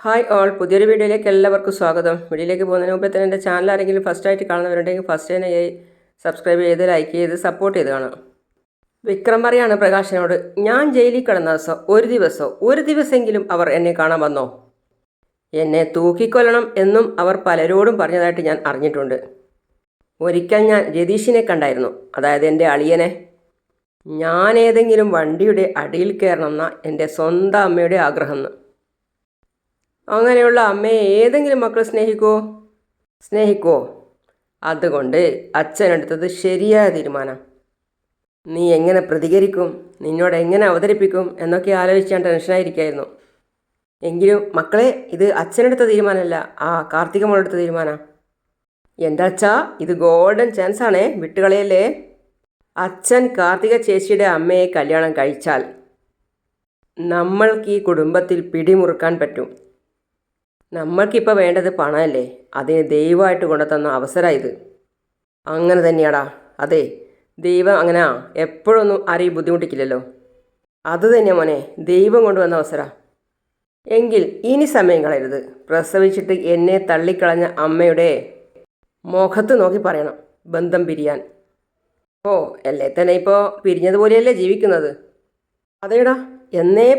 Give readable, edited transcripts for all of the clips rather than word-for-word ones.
Hi all, പുതിയൊരു വീഡിയോയിലേക്ക് എല്ലാവർക്കും സ്വാഗതം. വീഡിയോയിലേക്ക് പോകുന്നതിന് മുമ്പേ തന്നെ എൻ്റെ ചാനൽ ആരെങ്കിലും ഫസ്റ്റായിട്ട് കാണുന്നവരുണ്ടെങ്കിൽ ഫസ്റ്റ് തന്നെ സബ്സ്ക്രൈബ് ചെയ്ത് ലൈക്ക് ചെയ്ത് സപ്പോർട്ട് ചെയ്ത് കാണാം. വിക്രം പറയാണ് പ്രകാശനോട്, ഞാൻ ജയിലിൽ കിടന്ന ദിവസം ഒരു ദിവസമെങ്കിലും അവർ എന്നെ കാണാൻ വന്നോ? എന്നെ തൂക്കിക്കൊല്ലണം എന്നും അവർ പലരോടും പറഞ്ഞതായിട്ട് ഞാൻ അറിഞ്ഞിട്ടുണ്ട്. ഒരിക്കൽ ഞാൻ രതീഷിനെ കണ്ടായിരുന്നു, അതായത് എൻ്റെ അളിയനെ. ഞാൻ ഏതെങ്കിലും വണ്ടിയുടെ അടിയിൽ കയറണം എന്നാ എൻ്റെ സ്വന്തം അമ്മയുടെ ആഗ്രഹം. അങ്ങനെയുള്ള അമ്മയെ ഏതെങ്കിലും മക്കൾ സ്നേഹിക്കുമോ? അതുകൊണ്ട് അച്ഛനെടുത്തത് ശരിയായ തീരുമാനം. നീ എങ്ങനെ പ്രതികരിക്കും, നിന്നോട് എങ്ങനെ അവതരിപ്പിക്കും എന്നൊക്കെ ആലോചിച്ച് ഞാൻ ടെൻഷനായിരിക്കായിരുന്നു. എങ്കിലും മക്കളെ, ഇത് അച്ഛനെടുത്ത തീരുമാനമല്ല, ആ കാർത്തിക മോളെടുത്ത തീരുമാനം. എൻ്റെ അച്ഛാ, ഇത് ഗോൾഡൻ ചാൻസ് ആണേ, വിട്ടുകളയല്ലേ. അച്ഛൻ കാർത്തിക ചേച്ചിയുടെ അമ്മയെ കല്യാണം കഴിച്ചാൽ നമ്മൾക്ക് ഈ കുടുംബത്തിൽ പിടിമുറുക്കാൻ പറ്റും. നമ്മൾക്കിപ്പോൾ വേണ്ടത് പണമല്ലേ, അതിന് ദൈവമായിട്ട് കൊണ്ടുതന്ന അവസരമാണ് ഇത്. അങ്ങനെ തന്നെയാടാ. അതെ, ദൈവം അങ്ങനെ എപ്പോഴൊന്നും ആരെയും ബുദ്ധിമുട്ടിക്കില്ലല്ലോ. അത് തന്നെ മോനെ, ദൈവം കൊണ്ടുവന്ന അവസരം. എങ്കിൽ ഇനി സമയം കളയരുത്. പ്രസവിച്ചിട്ട് എന്നെ തള്ളിക്കളഞ്ഞ അമ്മയുടെ മുഖത്ത് നോക്കി പറയണം ബന്ധം പിരിയാൻ. ഓ, അല്ലേ തന്നെ ഇപ്പോൾ പിരിഞ്ഞതുപോലെയല്ലേ ജീവിക്കുന്നത്? അതേടാ, എന്നേ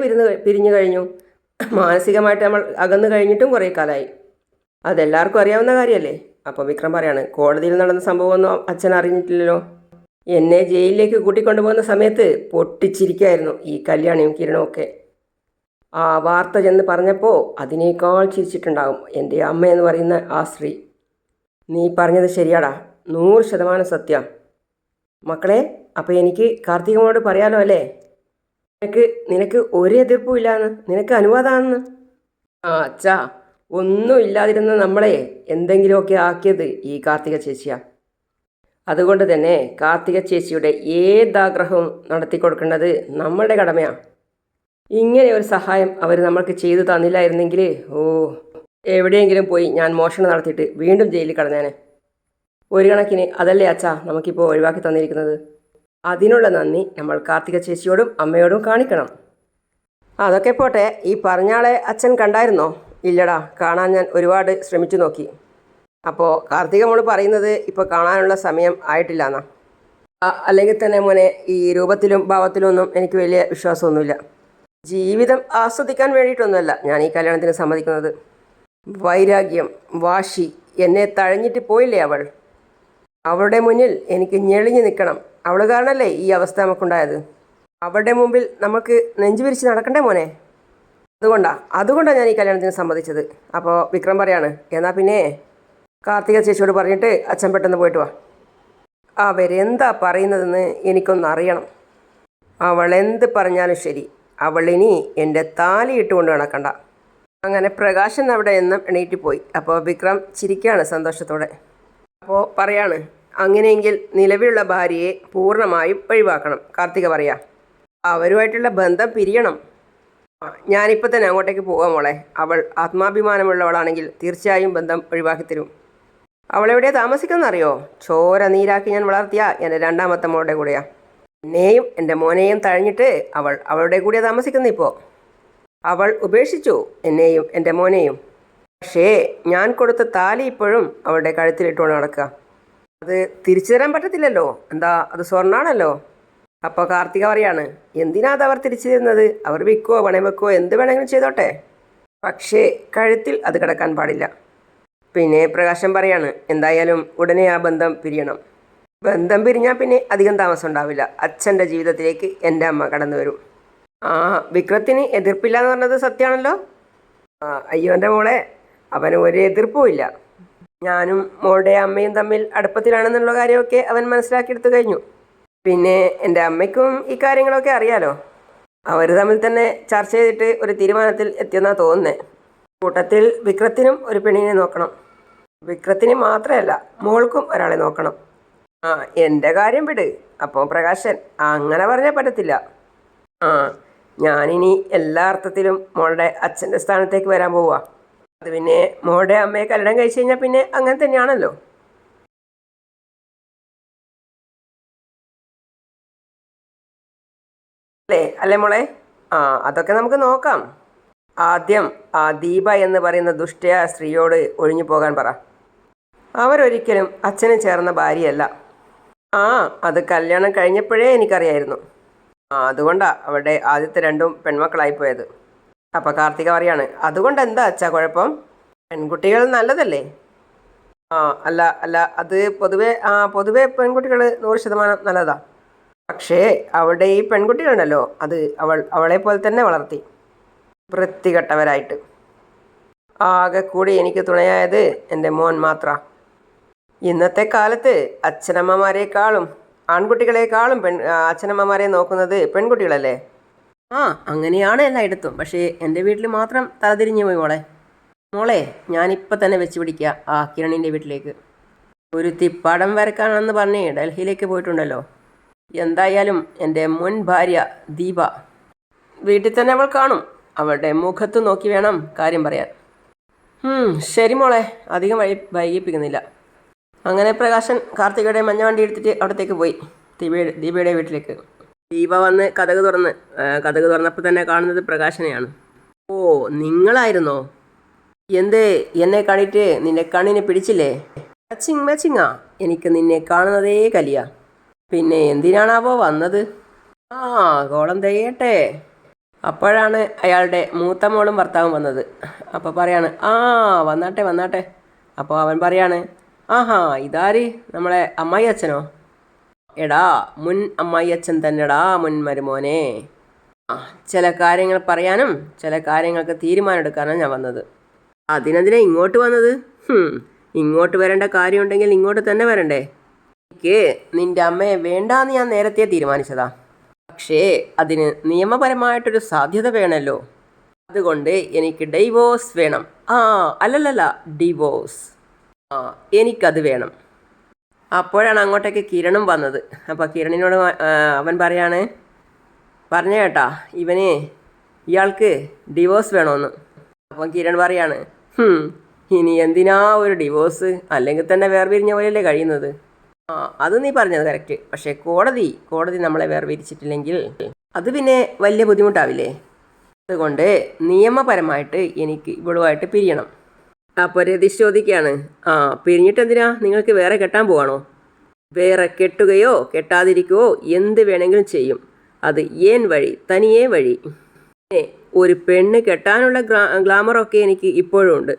പിരിഞ്ഞു കഴിഞ്ഞു. മാനസികമായിട്ട് നമ്മൾ അകന്നു കഴിഞ്ഞിട്ടും കുറേ കാലമായി. അതെല്ലാവർക്കും അറിയാവുന്ന കാര്യമല്ലേ. അപ്പോൾ വിക്രം പറയാണ്, കോടതിയിൽ നടന്ന സംഭവമൊന്നും അച്ഛൻ അറിഞ്ഞിട്ടില്ലല്ലോ. എന്നെ ജയിലിലേക്ക് കൂട്ടിക്കൊണ്ടുപോകുന്ന സമയത്ത് പൊട്ടിച്ചിരിക്കായിരുന്നു ഈ കല്യാണിയും കിരണും ഒക്കെ. ആ വാർത്ത ചെന്ന് പറഞ്ഞപ്പോൾ അതിനേക്കാൾ ചിരിച്ചിട്ടുണ്ടാകും എൻ്റെ അമ്മയെന്ന് പറയുന്ന ആ സ്ത്രീ. നീ പറഞ്ഞത് ശരിയാടാ, 100% സത്യം. മക്കളെ, അപ്പോൾ എനിക്ക് കാർത്തികനോട് പറയാലോ അല്ലേ? നിനക്ക് ഒരു എതിർപ്പും ഇല്ലാന്ന്, നിനക്ക് അനുവാദമാണെന്ന്. ആ അച്ഛാ, ഒന്നും ഇല്ലാതിരുന്ന നമ്മളെ എന്തെങ്കിലുമൊക്കെ ആക്കിയത് ഈ കാർത്തിക ചേച്ചിയാ. അതുകൊണ്ട് തന്നെ കാർത്തിക ചേച്ചിയുടെ ഏതാഗ്രഹവും നടത്തി കൊടുക്കേണ്ടത് നമ്മളുടെ കടമയാണ്. ഇങ്ങനെ ഒരു സഹായം അവർ നമ്മൾക്ക് ചെയ്തു തന്നില്ലായിരുന്നെങ്കിൽ എവിടെയെങ്കിലും പോയി ഞാൻ മോഷണം നടത്തിയിട്ട് വീണ്ടും ജയിലിൽ കിടന്നേനെ. ഒരു കണക്കിന് അതല്ലേ അച്ഛാ നമുക്കിപ്പോൾ ഒഴിവാക്കി തന്നിരിക്കുന്നത്. അതിനുള്ള നന്ദി നമ്മൾ കാർത്തിക ചേച്ചിയോടും അമ്മയോടും കാണിക്കണം. അതൊക്കെ പോട്ടെ, ഈ പറഞ്ഞാളെ അച്ഛൻ കണ്ടായിരുന്നോ? ഇല്ലടാ, കാണാൻ ഞാൻ ഒരുപാട് ശ്രമിച്ചു നോക്കി. അപ്പോൾ കാർത്തിക മോള് പറയുന്നത് ഇപ്പോൾ കാണാനുള്ള സമയം ആയിട്ടില്ല എന്നാ? അല്ലെങ്കിൽ തന്നെ മോനെ, ഈ രൂപത്തിലും ഭാവത്തിലും ഒന്നും എനിക്ക് വലിയ വിശ്വാസമൊന്നുമില്ല. ജീവിതം ആസ്വദിക്കാൻ വേണ്ടിയിട്ടൊന്നുമല്ല ഞാൻ ഈ കല്യാണത്തിന് സമ്മതിക്കുന്നത്. വൈരാഗ്യം, വാശി എന്നെ തഴഞ്ഞിട്ട് പോയില്ലേ അവൾ. അവളുടെ മുന്നിൽ എനിക്ക് ഞെളിഞ്ഞു നിൽക്കണം. അവൾ കാരണമല്ലേ ഈ അവസ്ഥ നമുക്കുണ്ടായത്. അവളുടെ മുമ്പിൽ നമുക്ക് നെഞ്ചുവിരിച്ച് നടക്കണ്ടേ മോനെ? അതുകൊണ്ടാണ് ഞാൻ ഈ കല്യാണത്തിന് സമ്മതിച്ചത്. അപ്പോൾ വിക്രം പറയാണ്, എന്നാൽ പിന്നെ കാർത്തിക ചേച്ചിയോട് പറഞ്ഞിട്ട് അച്ഛൻ പെട്ടെന്ന് പോയിട്ട് വാ. അവരെന്താ പറയുന്നതെന്ന് എനിക്കൊന്നറിയണം. അവൾ എന്ത് പറഞ്ഞാലും ശരി, അവൾ ഇനി എൻ്റെ താലി ഇട്ടുകൊണ്ട് നടക്കണ്ട. അങ്ങനെ പ്രകാശൻ അവിടെ എന്നും എണീറ്റ് പോയി. അപ്പോൾ വിക്രം ചിരിക്കുകയാണ് സന്തോഷത്തോടെ. അപ്പോൾ പറയാണ്, അങ്ങനെയെങ്കിൽ നിലവിലുള്ള ഭാര്യയെ പൂർണ്ണമായും ഒഴിവാക്കണം. കാർത്തിക പറയാ, അവരുമായിട്ടുള്ള ബന്ധം പിരിയണം. ഞാനിപ്പോൾ തന്നെ അങ്ങോട്ടേക്ക് പോകാം മോളെ. അവൾ ആത്മാഭിമാനമുള്ളവളാണെങ്കിൽ തീർച്ചയായും ബന്ധം ഒഴിവാക്കിത്തരും. അവളെവിടെയാ താമസിക്കുന്നറിയോ? ചോര നീരാക്കി ഞാൻ വളർത്തിയ എൻ്റെ രണ്ടാമത്തെ മോളുടെ കൂടെയാ. എന്നെയും എൻ്റെ മോനെയും തഴഞ്ഞിട്ട് അവൾ അവളുടെ കൂടെ താമസിക്കുന്ന ഇപ്പോൾ. അവൾ ഉപേക്ഷിച്ചു എന്നെയും എൻ്റെ മോനെയും. പക്ഷേ ഞാൻ കൊടുത്ത താലി ഇപ്പോഴും അവളുടെ കഴുത്തിലിട്ടുകൊണ്ട് നടക്കുക. അത് തിരിച്ചു തരാൻ പറ്റത്തില്ലല്ലോ. എന്താ, അത് സ്വർണ്ണാണല്ലോ. അപ്പോൾ കാർത്തിക പറയാണ്, എന്തിനാ അത് അവർ തിരിച്ചു തരുന്നത്? അവർ വിൽക്കുവോ പണയം വെക്കുവോ എന്ത് വേണമെങ്കിലും ചെയ്തോട്ടെ, പക്ഷേ കഴുത്തിൽ അത് കിടക്കാൻ പാടില്ല. പിന്നെ പ്രകാശം പറയാണ്, എന്തായാലും ഉടനെ ആ ബന്ധം പിരിയണം. ബന്ധം പിരിഞ്ഞാൽ പിന്നെ അധികം താമസം ഉണ്ടാവില്ല. അച്ഛൻ്റെ ജീവിതത്തിലേക്ക് എൻ്റെ അമ്മ കടന്നു വരും. വിക്രത്തിന് എതിർപ്പില്ല എന്ന് പറഞ്ഞത് സത്യമാണല്ലോ. അയ്യോ എൻ്റെ മോളെ, അവന് ഒരു എതിർപ്പും ഇല്ല. ഞാനും മോളുടെ അമ്മയും തമ്മിൽ അടുപ്പത്തിലാണെന്നുള്ള കാര്യമൊക്കെ അവൻ മനസ്സിലാക്കിയെടുത്തു കഴിഞ്ഞു. പിന്നെ എൻ്റെ അമ്മയ്ക്കും ഈ കാര്യങ്ങളൊക്കെ അറിയാലോ. അവർ തമ്മിൽ തന്നെ ചർച്ച ചെയ്തിട്ട് ഒരു തീരുമാനത്തിൽ എത്തിയെന്നാണ് തോന്നുന്നത്. കൂട്ടത്തിൽ വിക്രത്തിനും ഒരു പെണ്ണിനെ നോക്കണം. വിക്രത്തിന് മാത്രമല്ല, മോൾക്കും ഒരാളെ നോക്കണം. എൻ്റെ കാര്യം വിട്. അപ്പോൾ പ്രകാശൻ അങ്ങനെ പറഞ്ഞാൽ പറ്റത്തില്ല. ഞാനിനി എല്ലാ അർത്ഥത്തിലും മോളുടെ അച്ഛൻ്റെ സ്ഥാനത്തേക്ക് വരാൻ പോവുക. അത് പിന്നെ മോളുടെ അമ്മയെ കല്യാണം കഴിച്ചു കഴിഞ്ഞാൽ പിന്നെ അങ്ങനെ തന്നെയാണല്ലോ. അല്ലേ മോളെ? അതൊക്കെ നമുക്ക് നോക്കാം. ആദ്യം ആ ദീപ എന്ന് പറയുന്ന ദുഷ്ടയായ സ്ത്രീയോട് ഒഴിഞ്ഞു പോകാൻ പറ. അവരൊരിക്കലും അച്ഛന് ചേർന്ന ഭാര്യയല്ല. ആ അത് കല്യാണം കഴിഞ്ഞപ്പോഴേ എനിക്കറിയായിരുന്നു. അതുകൊണ്ടാണ് അവരുടെ ആദ്യത്തെ രണ്ടും പെൺമക്കളായിപ്പോയത്. അപ്പം കാർത്തിക പറയാണ്, അതുകൊണ്ട് എന്താ അച്ഛാ കുഴപ്പം? പെൺകുട്ടികൾ നല്ലതല്ലേ? ആ അല്ല അല്ല, അത് പൊതുവെ പെൺകുട്ടികൾ 100% നല്ലതാ. പക്ഷേ അവളുടെ ഈ പെൺകുട്ടികളുണ്ടല്ലോ, അത് അവളെ പോലെ തന്നെ വളർത്തി, വൃത്തികെട്ടവരായിട്ട്. ആകെ കൂടി എനിക്ക് തുണയായത് എൻ്റെ മോൻ മാത്രമാണ്. ഇന്നത്തെ കാലത്ത് അച്ഛനമ്മമാരെക്കാളും ആൺകുട്ടികളെക്കാളും അച്ഛനമ്മമാരെ നോക്കുന്നത് പെൺകുട്ടികളല്ലേ? അങ്ങനെയാണ് എല്ലായിടത്തും. പക്ഷേ എൻ്റെ വീട്ടിൽ മാത്രം തലതിരിഞ്ഞു പോയി മോളെ. ഞാനിപ്പോൾ തന്നെ വെച്ച് പിടിക്കുക ആ കിരണിൻ്റെ വീട്ടിലേക്ക്. ഒരു തിപ്പാടം വരക്കാനെന്ന് പറഞ്ഞ് ഡൽഹിയിലേക്ക് പോയിട്ടുണ്ടല്ലോ. എന്തായാലും എൻ്റെ മുൻ ഭാര്യ ദീപ വീട്ടിൽ തന്നെ അവൾ കാണും. അവളുടെ മുഖത്ത് നോക്കി വേണം കാര്യം പറയാൻ. ശരി മോളെ, അധികം വൈകിപ്പിക്കുന്നില്ല. അങ്ങനെ പ്രകാശൻ കാർത്തികയുടെ മഞ്ഞ വണ്ടി എടുത്തിട്ട് അവിടത്തേക്ക് പോയി, ദീപയുടെ വീട്ടിലേക്ക്. ദീപ വന്ന് കതക് തുറന്നപ്പോൾ തന്നെ കാണുന്നത് പ്രകാശനെയാണ്. ഓ, നിങ്ങളായിരുന്നോ? എന്തേ എന്നെ കണ്ടിട്ട് നിന്റെ കണ്ണിനെ പിടിച്ചില്ലേ? മാച്ചിങ്ങാ, എനിക്ക് നിന്നെ കാണുന്നതേ കലിയ. പിന്നെ എന്തിനാണാവോ വന്നത്? കോളം തെയ്യട്ടെ. അപ്പോഴാണ് അയാളുടെ മൂത്ത മോളും ഭർത്താവും വന്നത്. അപ്പോൾ പറയാണ്, വന്നാട്ടെ. അപ്പോൾ അവൻ പറയാണ്, ഇതാര്, നമ്മളെ അമ്മായി അച്ഛനോ? എടാ, മുൻ അമ്മായി അച്ഛൻ തന്നെടാ മുൻ മരുമോനെ. ചില കാര്യങ്ങൾ പറയാനും ചില കാര്യങ്ങൾക്ക് തീരുമാനമെടുക്കാനാണ് ഞാൻ വന്നത്. അതിനെന്തിനാ ഇങ്ങോട്ട് വന്നത്? ഇങ്ങോട്ട് വരേണ്ട കാര്യമുണ്ടെങ്കിൽ ഇങ്ങോട്ട് തന്നെ വരണ്ടേ? എനിക്ക് നിൻ്റെ അമ്മയെ വേണ്ടാന്ന് ഞാൻ നേരത്തെ തീരുമാനിച്ചതാ. പക്ഷേ അതിന് നിയമപരമായിട്ടൊരു സാധ്യത വേണമല്ലോ. അതുകൊണ്ട് എനിക്ക് ഡൈവോഴ്സ് വേണം. അല്ലല്ല, ഡിവോഴ്സ്. എനിക്കത് വേണം. അപ്പോഴാണ് അങ്ങോട്ടേക്ക് കിരണും വന്നത്. അപ്പോൾ കിരണിനോട് അവൻ പറഞ്ഞ കേട്ടാ, ഇയാൾക്ക് ഡിവോഴ്സ് വേണമെന്ന്. അപ്പം കിരൺ പറയാണ്, ഇനി എന്തിനാ ഒരു ഡിവോഴ്സ്? അല്ലെങ്കിൽ തന്നെ വേർപിരിഞ്ഞ പോലെയല്ലേ കഴിയുന്നത്. അത് നീ പറഞ്ഞത് കറക്റ്റ്. പക്ഷേ കോടതി നമ്മളെ വേർപിരിച്ചിട്ടില്ലെങ്കിൽ അത് പിന്നെ വലിയ ബുദ്ധിമുട്ടാവില്ലേ? അതുകൊണ്ട് നിയമപരമായിട്ട് എനിക്ക് ഇവളുമായിട്ട് പിരിയണം. അപ്പോൾ രതീഷ് ചോദിക്കുകയാണ്, പിരിഞ്ഞിട്ട് എന്തിനാ? നിങ്ങൾക്ക് വേറെ കെട്ടാൻ പോവാണോ? വേറെ കെട്ടുകയോ കെട്ടാതിരിക്കുകയോ എന്ത് വേണമെങ്കിലും ചെയ്യും. അത് ഏൻ വഴി, തനിയേ വഴി. ഒരു പെണ്ണ് കെട്ടാനുള്ള ഗ്ലാമറൊക്കെ എനിക്ക് ഇപ്പോഴും ഉണ്ട്.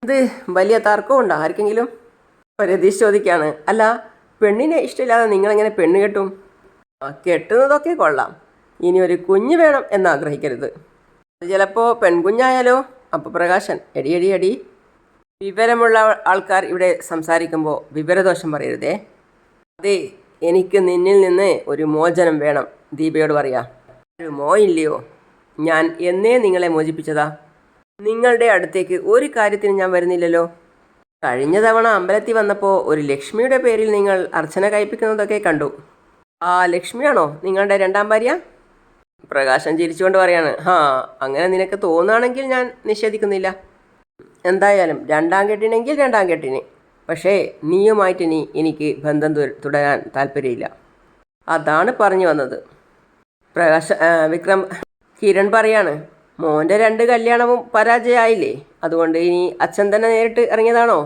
ഇത് വലിയ തർക്കമുണ്ടോ ആർക്കെങ്കിലും? രതീഷ് ചോദിക്കുകയാണ്, അല്ല, പെണ്ണിനെ ഇഷ്ടമില്ലാതെ നിങ്ങളെങ്ങനെ പെണ്ണ് കെട്ടും? കെട്ടുന്നതൊക്കെ കൊള്ളാം, ഇനി ഒരു കുഞ്ഞ് വേണം എന്നാഗ്രഹിക്കരുത്. അത് ചിലപ്പോൾ പെൺകുഞ്ഞായാലോ? അപ്പോൾ പ്രകാശൻ, എടി, വിവരമുള്ള ആൾക്കാർ ഇവിടെ സംസാരിക്കുമ്പോൾ വിവരദോഷം പറയരുതേ. അതെ, എനിക്ക് നിന്നിൽ നിന്ന് ഒരു മോചനം വേണം. ദീപയോട് പറയാ. ഒരു മോയില്ലയോ? ഞാൻ എന്നേ നിങ്ങളെ മോചിപ്പിച്ചതാ. നിങ്ങളുടെ അടുത്തേക്ക് ഒരു കാര്യത്തിന് ഞാൻ വരുന്നില്ലല്ലോ. കഴിഞ്ഞ തവണ അമ്പലത്തിൽ വന്നപ്പോൾ ഒരു ലക്ഷ്മിയുടെ പേരിൽ നിങ്ങൾ അർച്ചന കഴിപ്പിക്കുന്നതൊക്കെ കണ്ടു. ആ ലക്ഷ്മിയാണോ നിങ്ങളുടെ രണ്ടാം ഭാര്യ? പ്രകാശൻ ചിരിച്ചുകൊണ്ട് പറയാണ്, അങ്ങനെ നിനക്ക് തോന്നുകയാണെങ്കിൽ ഞാൻ നിഷേധിക്കുന്നില്ല. എന്തായാലും രണ്ടാം കെട്ടിന്. പക്ഷേ നീയുമായിട്ട് എനിക്ക് ബന്ധം തുടരാൻ താല്പര്യമില്ല. അതാണ് പറഞ്ഞു വന്നത്. കിരൺ പറയാണ്, മോൻ്റെ 2 കല്യാണവും പരാജയമായില്ലേ? അതുകൊണ്ട് ഇനി അച്ഛൻ തന്നെ നേരിട്ട് ഇറങ്ങിയതാണോ?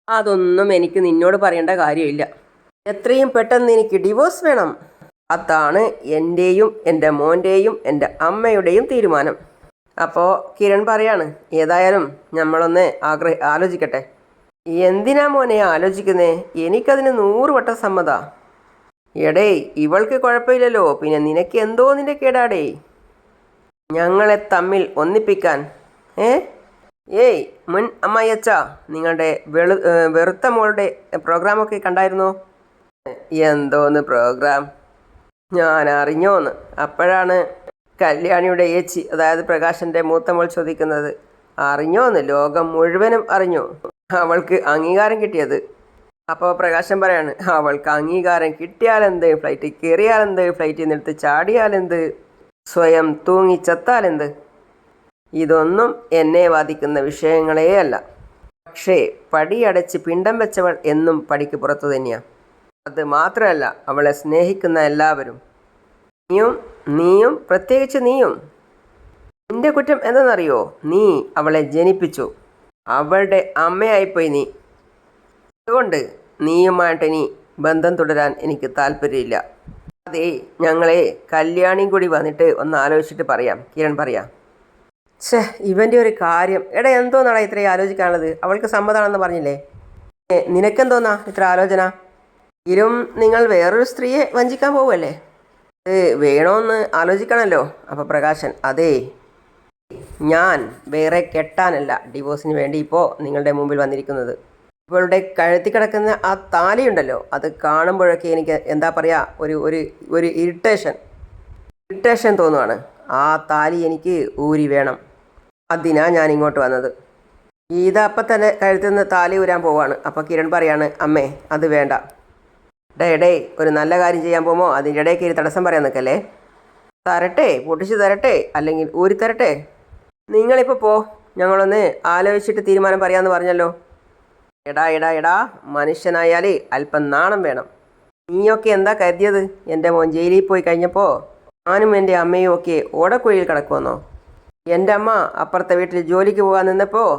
അതൊന്നും എനിക്ക് നിന്നോട് പറയേണ്ട കാര്യമില്ല. എത്രയും പെട്ടെന്ന് എനിക്ക് ഡിവോഴ്സ് വേണം. അതാണ് എൻ്റെയും എൻ്റെ മോൻ്റെയും എൻ്റെ അമ്മയുടെയും തീരുമാനം. അപ്പോൾ കിരൺ പറയാണ്, ഏതായാലും നമ്മളൊന്ന് ആലോചിക്കട്ടെ. എന്തിനാ മോനെ ആലോചിക്കുന്നേ? എനിക്കതിന് 100 വട്ടം സമ്മതാ. എടേ, ഇവൾക്ക് കുഴപ്പമില്ലല്ലോ, പിന്നെ നിനക്ക് എന്തോ നിൻ്റെ കേടാടേ ഞങ്ങളെ തമ്മിൽ ഒന്നിപ്പിക്കാൻ. മുൻ അമ്മായിയച്ഛ, നിങ്ങളുടെ വെറുത്ത മോളുടെ പ്രോഗ്രാമൊക്കെ കണ്ടായിരുന്നോ? എന്തോന്ന് പ്രോഗ്രാം? ഞാൻ അറിഞ്ഞോന്ന്. അപ്പോഴാണ് കല്യാണിയുടെ ഏച്ചി, അതായത് പ്രകാശൻ്റെ മൂത്ത മോൾ ചോദിക്കുന്നത്, അറിഞ്ഞോന്ന്? ലോകം മുഴുവനും അറിഞ്ഞു അവൾക്ക് അംഗീകാരം കിട്ടിയത്. അപ്പോൾ പ്രകാശൻ പറയാണ്, അവൾക്ക് അംഗീകാരം കിട്ടിയാലെന്ത്, ഫ്ലൈറ്റിൽ കയറിയാലെന്ത്, ഫ്ലൈറ്റിൽ നിന്നെടുത്ത് ചാടിയാലെന്ത്, സ്വയം തൂങ്ങിച്ചത്താലെന്ത്, ഇതൊന്നും എന്നെ ബാധിക്കുന്ന വിഷയങ്ങളേ അല്ല. പക്ഷേ പടിയടച്ച് പിണ്ടം വെച്ചവൾ എന്നും പടിക്ക് പുറത്തു തന്നെയാണ്. അത് മാത്രമല്ല, അവളെ സ്നേഹിക്കുന്ന എല്ലാവരും, നീയും പ്രത്യേകിച്ച് നീയും നിന്റെ കുറ്റം എന്തെന്നറിയോ? നീ അവളെ ജനിപ്പിച്ചു. അവളുടെ അമ്മയായിപ്പോയി നീ. അതുകൊണ്ട് നീയുമായിട്ട് ഇനി ബന്ധം തുടരാൻ എനിക്ക് താല്പര്യമില്ല. അതെ, ഞങ്ങളെ കല്യാണിയും കൂടി വന്നിട്ട് ഒന്ന് ആലോചിച്ചിട്ട് പറയാം, കിരൺ പറയാം. ഛേ, ഇവൻ്റെ ഒരു കാര്യം. എടാ, എന്തോന്നാടാ ഇത്രയും ആലോചിക്കാനുള്ളത്? അവൾക്ക് സമ്മതമാണെന്ന് പറഞ്ഞില്ലേ? നിനക്കെന്തോന്നാ ഇത്ര ആലോചന? ഇരും നിങ്ങൾ വേറൊരു സ്ത്രീയെ വഞ്ചിക്കാൻ പോവുമല്ലേ? അത് വേണമെന്ന് ആലോചിക്കണമല്ലോ. അപ്പോൾ പ്രകാശൻ, അതെ, ഞാൻ വേറെ കെട്ടാനല്ല ഡിവോഴ്സിന് വേണ്ടി ഇപ്പോൾ നിങ്ങളുടെ മുമ്പിൽ വന്നിരിക്കുന്നത്. ഇവളുടെ കഴുത്തി കിടക്കുന്ന ആ താലിയുണ്ടല്ലോ, അത് കാണുമ്പോഴൊക്കെ എനിക്ക് എന്താ പറയുക, ഒരു ഒരു ഒരു ഇറിറ്റേഷൻ തോന്നുവാണ്. ആ താലി എനിക്ക് ഊരി വേണം. അതിനാ ഞാൻ ഇങ്ങോട്ട് വന്നത്. ഇതപ്പം തന്നെ കഴുത്തിൽ നിന്ന് താലി ഊരാൻ പോവാണ്. അപ്പോൾ കിരൺ പറയാണ്, അമ്മേ അത് വേണ്ട. ഡേ ഒരു നല്ല കാര്യം ചെയ്യാൻ പോകുമ്പോൾ അതിൻ്റെ ഇടയ്ക്ക് ഒരു തടസ്സം പറയാൻ നിൽക്കല്ലേ. തരട്ടെ, പൊട്ടിച്ച് തരട്ടെ, അല്ലെങ്കിൽ ഊരി തരട്ടെ. നിങ്ങളിപ്പോൾ പോ, ഞങ്ങളൊന്ന് ആലോചിച്ചിട്ട് തീരുമാനം പറയാമെന്ന് പറഞ്ഞല്ലോ. എടാ മനുഷ്യനായാൽ അല്പം നാണം വേണം. നീയൊക്കെ എന്താ കരുതിയത്? എൻ്റെ മോൻ ജയിലിൽ പോയി കഴിഞ്ഞപ്പോൾ ഞാനും എൻ്റെ അമ്മയും ഒക്കെ ഓടക്കുഴിയിൽ കിടക്കുമെന്നോ? എൻ്റെ അമ്മ അപ്പുറത്തെ വീട്ടിൽ ജോലിക്ക് പോകാൻ നിന്നപ്പോൾ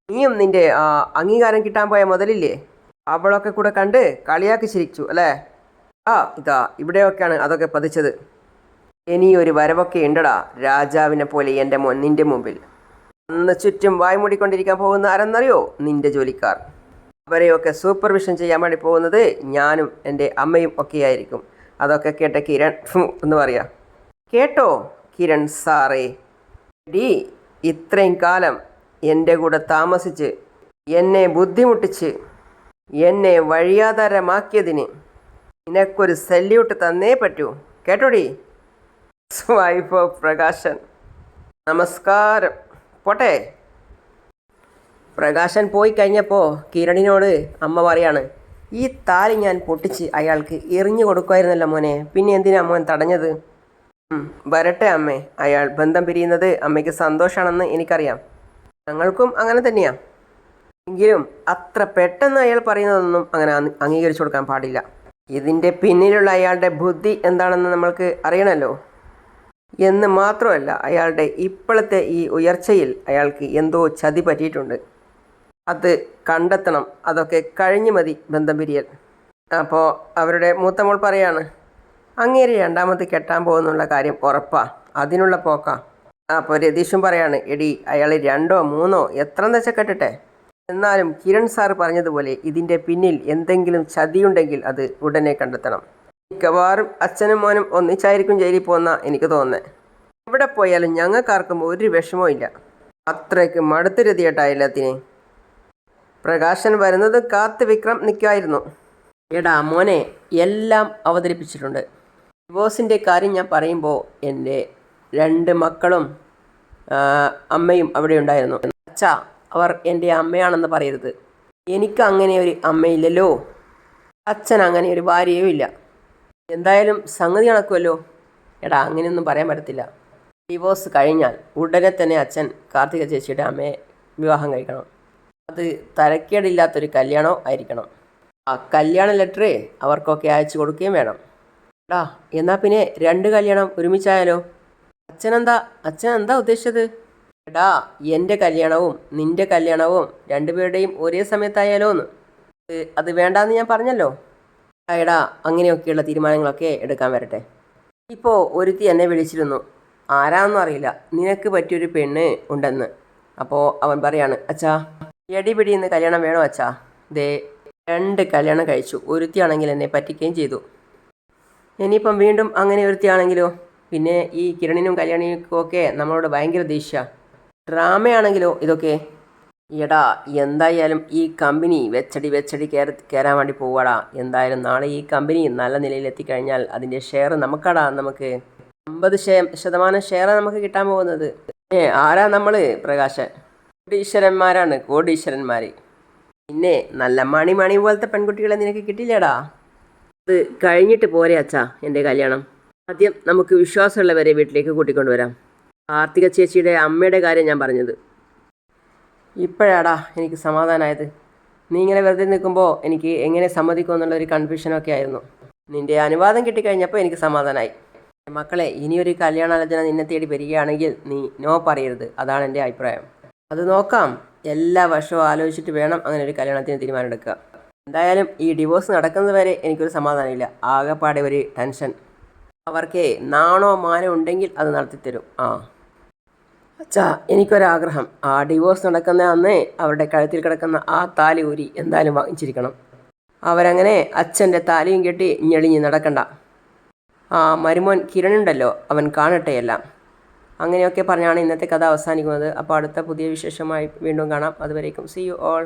നീയും നിൻ്റെ അംഗീകാരം കിട്ടാൻ പോയ മുതലില്ലേ, അവളൊക്കെ കൂടെ കണ്ട് കളിയാക്കി ചിരിച്ചു അല്ലേ? ഇതാ ഇവിടെയൊക്കെയാണ് അതൊക്കെ പതിച്ചത്. ഇനിയൊരു വരവൊക്കെ ഉണ്ടടാ രാജാവിനെ പോലെ എൻ്റെ മോൻ നിൻ്റെ മുമ്പിൽ. അന്ന് ചുറ്റും വായ്മൂടിക്കൊണ്ടിരിക്കാൻ പോകുന്ന ആരെന്നറിയോ? നിൻ്റെ ജോലിക്കാർ. അവരെയൊക്കെ സൂപ്പർവിഷൻ ചെയ്യാൻ വേണ്ടി പോകുന്നത് ഞാനും എൻ്റെ അമ്മയും ഒക്കെയായിരിക്കും. അതൊക്കെ കേട്ട കിരൺ എന്ന് പറയാം. കേട്ടോ കിരൺ സാറേ, ഇത്രയും കാലം എൻ്റെ കൂടെ താമസിച്ച് എന്നെ ബുദ്ധിമുട്ടിച്ച് എന്നെ വഴിയാധാരമാക്കിയതിന് നിനക്കൊരു സല്യൂട്ട് തന്നേ പറ്റൂ. കേട്ടോടി? Wife of Prakashan. നമസ്കാരം. പോട്ടെ. പ്രകാശൻ പോയി കഴിഞ്ഞപ്പോൾ കിരണിനോട് അമ്മ പറയാണ്, ഈ താലി ഞാൻ പൊട്ടിച്ച് അയാൾക്ക് എറിഞ്ഞു കൊടുക്കുമായിരുന്നല്ലോ മോനെ, പിന്നെ എന്തിനാ മോൻ തടഞ്ഞത്? വരട്ടെ അമ്മേ, അയാൾ ബന്ധം പിരിയുന്നത് അമ്മയ്ക്ക് സന്തോഷമാണെന്ന് എനിക്കറിയാം. ഞങ്ങൾക്കും അങ്ങനെ തന്നെയാണ്. എങ്കിലും അത്ര പെട്ടെന്ന് അയാൾ പറയുന്നതൊന്നും അങ്ങനെ അംഗീകരിച്ചു കൊടുക്കാൻ പാടില്ല. ഇതിൻ്റെ പിന്നിലുള്ള അയാളുടെ ബുദ്ധി എന്താണെന്ന് നമ്മൾക്ക് അറിയണമല്ലോ. എന്ന് മാത്രമല്ല, അയാളുടെ ഇപ്പോഴത്തെ ഈ ഉയർച്ചയിൽ അയാൾക്ക് എന്തോ ചതി പറ്റിയിട്ടുണ്ട്. അത് കണ്ടെത്തണം. അതൊക്കെ കഴിഞ്ഞു മതി ബന്ധം പിരിയൽ. അപ്പോൾ അവരുടെ മൂത്തമോൾ പറയാണ്, അങ്ങേര് രണ്ടാമത് കെട്ടാൻ പോകുന്നുള്ള കാര്യം ഉറപ്പാ, അതിനുള്ള പോക്കാ. അപ്പോൾ രതീഷും പറയാണ്, എടി അയാൾ 2 or 3 എത്രയെന്ന് വെച്ചാൽ കെട്ടട്ടെ. എന്നാലും കിരൺ സാറ് പറഞ്ഞതുപോലെ ഇതിൻ്റെ പിന്നിൽ എന്തെങ്കിലും ചതിയുണ്ടെങ്കിൽ അത് ഉടനെ കണ്ടെത്തണം. മിക്കവാറും അച്ഛനും മോനും ഒന്നിച്ചായിരിക്കും ജയിലിൽ പോകുന്ന എനിക്ക് തോന്നുന്നത്. എവിടെ പോയാലും ഞങ്ങൾക്കാർക്കും ഒരു വിഷമവും ഇല്ല. അത്രയ്ക്ക് മടുത്ത് രതിയേട്ടാ എല്ലാത്തിനെയും. പ്രകാശൻ വരുന്നത് കാത്ത് വിക്രം നിൽക്കുമായിരുന്നു. എടാ മോനെ, എല്ലാം അവതരിപ്പിച്ചിട്ടുണ്ട്. ഡിവോഴ്സിൻ്റെ കാര്യം ഞാൻ പറയുമ്പോൾ എൻ്റെ 2 മക്കളും അമ്മയും അവിടെ ഉണ്ടായിരുന്നു. അച്ഛാ, അവർ എൻ്റെ അമ്മയാണെന്ന് പറയരുത്. എനിക്ക് അങ്ങനെ ഒരു അമ്മയില്ലല്ലോ. അച്ഛൻ അങ്ങനെ ഒരു ഭാര്യയും ഇല്ല. എന്തായാലും സംഗതി നടക്കുമല്ലോ. എടാ, അങ്ങനെയൊന്നും പറയാൻ പറ്റത്തില്ല. ഡിവോഴ്സ് കഴിഞ്ഞാൽ ഉടനെ തന്നെ അച്ഛൻ കാർത്തിക ചേച്ചിയുടെ അമ്മയെ വിവാഹം കഴിക്കണം. അത് തരക്കേടില്ലാത്തൊരു കല്യാണം ആയിരിക്കണം. ആ കല്യാണ ലെറ്റർ അവർക്കൊക്കെ അയച്ചു കൊടുക്കുകയും വേണം. എടാ, എന്നാൽ പിന്നെ 2 കല്യാണം ഒരുമിച്ചായാലോ? അച്ഛൻ എന്താ ഉദ്ദേശിച്ചത്? എടാ, എൻ്റെ കല്യാണവും നിൻ്റെ കല്യാണവും 2 പേരുടെയും ഒരേ സമയത്തായാലോ എന്ന്. അത് വേണ്ടാന്ന് ഞാൻ പറഞ്ഞല്ലോ. എടാ, അങ്ങനെയൊക്കെയുള്ള തീരുമാനങ്ങളൊക്കെ എടുക്കാൻ വരട്ടെ. ഇപ്പോൾ ഒരുത്തി എന്നെ വിളിച്ചിരുന്നു. ആരാണെന്നും അറിയില്ല. നിനക്ക് പറ്റിയൊരു പെണ്ണ് ഉണ്ടെന്ന്. അപ്പോൾ അവൻ പറയാണ്, അച്ഛാ എടിപിടിയെന്ന് കല്യാണം വേണോ അച്ഛാ? 2 കല്യാണം കഴിച്ചു. ഒരുത്തിയാണെങ്കിൽ എന്നെ പറ്റിക്കുകയും ചെയ്തു. ഇനിയിപ്പം വീണ്ടും അങ്ങനെ ഒരുത്തിയാണെങ്കിലോ? പിന്നെ ഈ കിരണിനും കല്യാണിക്കും ഒക്കെ നമ്മളോട് ഭയങ്കര ദേഷ്യ. ഡ്രാമയാണെങ്കിലോ ഇതൊക്കെ? എടാ, എന്തായാലും ഈ കമ്പനി വെച്ചടി കയറാൻ വേണ്ടി പോവാടാ. എന്തായാലും നാളെ ഈ കമ്പനി നല്ല നിലയിൽ എത്തിക്കഴിഞ്ഞാൽ അതിൻ്റെ ഷെയർ നമുക്കാടാ. നമുക്ക് 50% ഷെയർ നമുക്ക് കിട്ടാൻ പോകുന്നത്. ആരാ നമ്മൾ? പ്രകാശൻ. കോടീശ്വരന്മാർ. പിന്നെ നല്ല മണി പോലത്തെ പെൺകുട്ടികളെ നിനക്ക് കിട്ടില്ലേടാ. അത് കഴിഞ്ഞിട്ട് പോരെ അച്ഛാ എൻ്റെ കല്യാണം. ആദ്യം നമുക്ക് വിശ്വാസമുള്ളവരെ വീട്ടിലേക്ക് കൂട്ടിക്കൊണ്ടുവരാം. കാർത്തിക ചേച്ചിയുടെ അമ്മയുടെ കാര്യം ഞാൻ പറഞ്ഞത് ഇപ്പോഴാടാ എനിക്ക് സമാധാനമായത്. നീ ഇങ്ങനെ വെറുതെ നിൽക്കുമ്പോൾ എനിക്ക് എങ്ങനെ സമ്മതിക്കും എന്നുള്ളൊരു കൺഫ്യൂഷനൊക്കെ ആയിരുന്നു. നിൻ്റെ അനുവാദം കിട്ടിക്കഴിഞ്ഞപ്പോൾ എനിക്ക് സമാധാനമായി. മക്കളെ, ഇനിയൊരു കല്യാണാലോചന നിന്നെ തേടി വരികയാണെങ്കിൽ നീ നോ പറയരുത്. അതാണ് എൻ്റെ അഭിപ്രായം. അത് നോക്കാം. എല്ലാ വർഷവും ആലോചിച്ചിട്ട് വേണം അങ്ങനെ ഒരു കല്യാണത്തിന് തീരുമാനമെടുക്കുക. എന്തായാലും ഈ ഡിവോഴ്സ് നടക്കുന്നത് വരെ എനിക്കൊരു സമാധാനമില്ല. ആകെപ്പാടെ ഒരു ടെൻഷൻ. അവർക്ക് നാണോ മാനോ ഉണ്ടെങ്കിൽ അത് നടത്തിത്തരും. അച്ഛാ, എനിക്കൊരാഗ്രഹം. ആ ഡിവോഴ്സ് നടക്കുന്ന അന്ന് അവരുടെ കഴുത്തിൽ കിടക്കുന്ന ആ താലി ഊരി എന്തായാലും വാങ്ങിച്ചിരിക്കണം. അവരങ്ങനെ അച്ഛൻ്റെ താലിയും കെട്ടി ഞെളിഞ്ഞ് നടക്കണ്ട. ആ മരുമോൻ കിരണുണ്ടല്ലോ, അവൻ കാണട്ടെ എല്ലാം. അങ്ങനെയൊക്കെ പറഞ്ഞാണ് ഇന്നത്തെ കഥ അവസാനിക്കുന്നത്. അപ്പോൾ അടുത്ത പുതിയ വിശേഷമായി വീണ്ടും കാണാം. അതുവരേക്കും സീ യു ഓൾ.